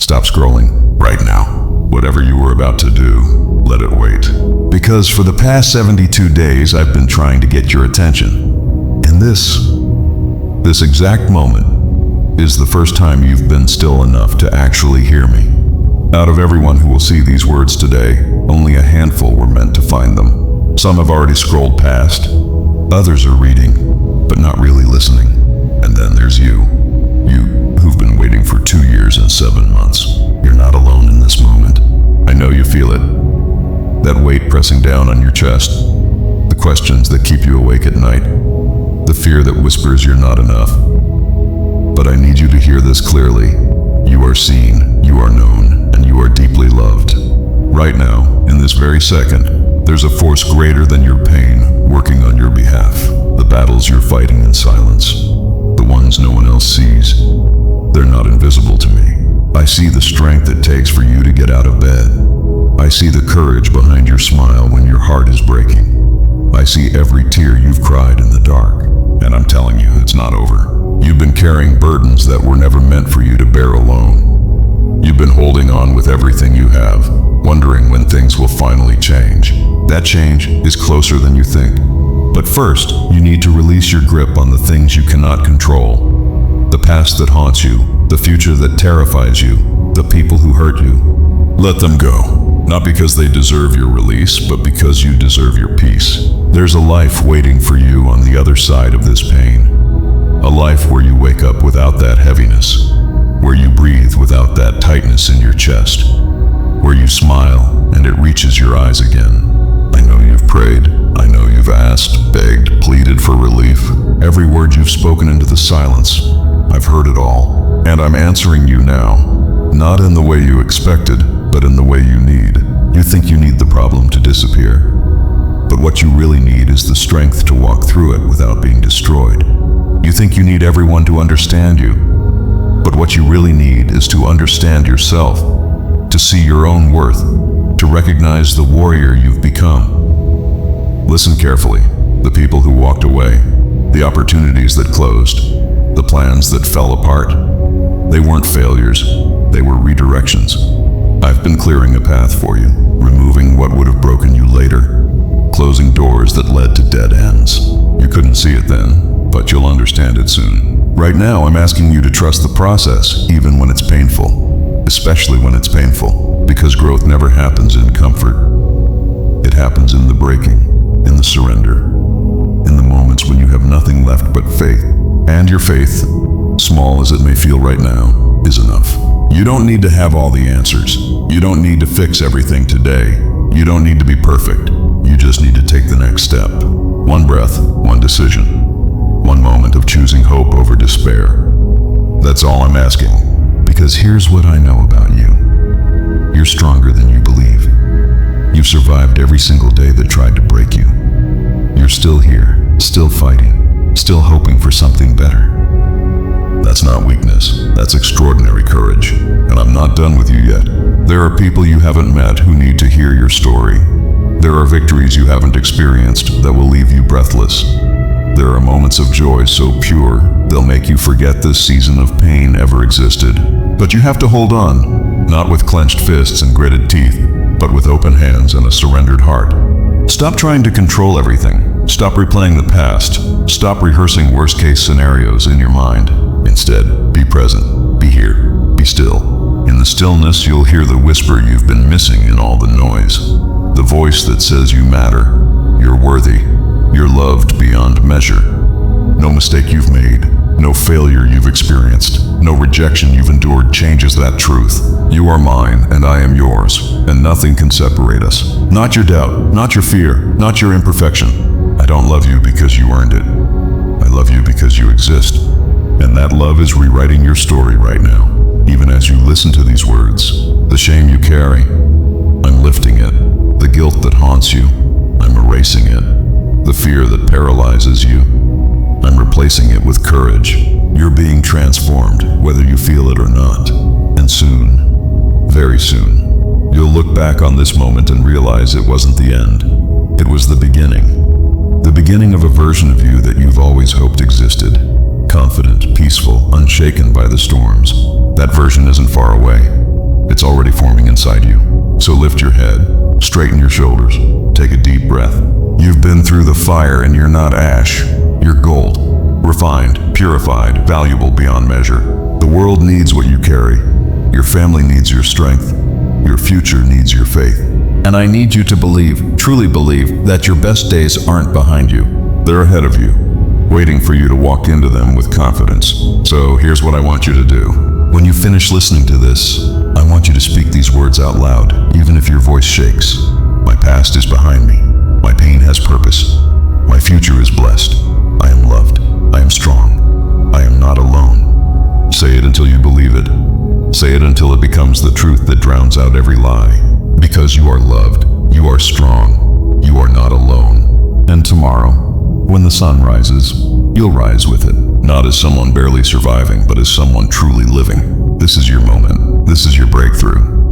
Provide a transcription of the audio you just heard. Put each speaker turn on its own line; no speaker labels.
Stop scrolling right now. Whatever you were about to do, let it wait. Because for the past 72 days, I've been trying to get your attention. And this exact moment is the first time you've been still enough to actually hear me. Out of everyone who will see these words today, only a handful were meant to find them. Some have already scrolled past. Others are reading, but not really listening. And then there's you. You who've been waiting for 2 years and 7 months. You're not alone in this moment. I know you feel it. That weight pressing down on your chest. The questions that keep you awake at night. The fear that whispers you're not enough. But I need you to hear this clearly. You are seen, you are known, and you are deeply loved. Right now, in this very second, there's a force greater than your pain working on your behalf. The battles you're fighting in silence. The ones no one else sees. They're not invisible to me. I see the strength it takes for you to get out of bed. I see the courage behind your smile when your heart is breaking. I see every tear you've cried in the dark. And I'm telling you, it's not over. You've been carrying burdens that were never meant for you to bear alone. You've been holding on with everything you have, wondering when things will finally change. That change is closer than you think. But first, you need to release your grip on the things you cannot control. The past that haunts you, the future that terrifies you, the people who hurt you. Let them go. Not because they deserve your release, but because you deserve your peace. There's a life waiting for you on the other side of this pain. A life where you wake up without that heaviness, where you breathe without that tightness in your chest, where you smile and it reaches your eyes again. I know you've prayed, I know you've asked, begged, pleaded for relief. Every word you've spoken into the silence, I've heard it all, and I'm answering you now. Not in the way you expected, but in the way you need. You think you need the problem to disappear, but what you really need is the strength to walk through it without being destroyed. You think you need everyone to understand you, but what you really need is to understand yourself, to see your own worth, to recognize the warrior you've become. Listen carefully. The people who walked away, the opportunities that closed, the plans that fell apart. They weren't failures, they were redirections. I've been clearing a path for you, removing what would have broken you later, closing doors that led to dead ends. You couldn't see it then, but you'll understand it soon. Right now, I'm asking you to trust the process, even when it's painful, especially when it's painful, because growth never happens in comfort. It happens in the breaking, in the surrender, in the moments when you have nothing left but faith. And your faith, small as it may feel right now, is enough. You don't need to have all the answers. You don't need to fix everything today. You don't need to be perfect. You just need to take the next step. One breath, one decision. One moment of choosing hope over despair. That's all I'm asking. Because here's what I know about you. You're stronger than you believe. You've survived every single day that tried to break you. You're still here, still fighting, still hoping for something better. That's not weakness, that's extraordinary courage. And I'm not done with you yet. There are people you haven't met who need to hear your story. There are victories you haven't experienced that will leave you breathless. There are moments of joy so pure, they'll make you forget this season of pain ever existed. But you have to hold on, not with clenched fists and gritted teeth, but with open hands and a surrendered heart. Stop trying to control everything. Stop replaying the past. Stop rehearsing worst-case scenarios in your mind. Instead, be present, be here, be still. In the stillness, you'll hear the whisper you've been missing in all the noise. The voice that says you matter, you're worthy, you're loved beyond measure. No mistake you've made, no failure you've experienced, no rejection you've endured changes that truth. You are mine, and I am yours, and nothing can separate us. Not your doubt, not your fear, not your imperfection. I don't love you because you earned it. I love you because you exist. And that love is rewriting your story right now. Even as you listen to these words, the shame you carry, I'm lifting it. The guilt that haunts you, I'm erasing it. The fear that paralyzes you, I'm replacing it with courage. You're being transformed, whether you feel it or not. And soon, very soon, you'll look back on this moment and realize it wasn't the end. It was the beginning. The beginning of a version of you that you've always hoped existed. Confident, peaceful, unshaken by the storms. That version isn't far away. It's already forming inside you. So lift your head, straighten your shoulders, take a deep breath. You've been through the fire and you're not ash. You're gold. Refined, purified, valuable beyond measure. The world needs what you carry. Your family needs your strength. Your future needs your faith. And I need you to believe, truly believe, that your best days aren't behind you. They're ahead of you, waiting for you to walk into them with confidence. So here's what I want you to do. When you finish listening to this, I want you to speak these words out loud, even if your voice shakes. My past is behind me. My pain has purpose. My future is blessed. I am loved. I am strong. I am not alone. Say it until you believe it. Say it until it becomes the truth that drowns out every lie. Because you are loved. You are strong. You are not alone. And tomorrow, when the sun rises, you'll rise with it. Not as someone barely surviving, but as someone truly living. This is your moment. This is your breakthrough.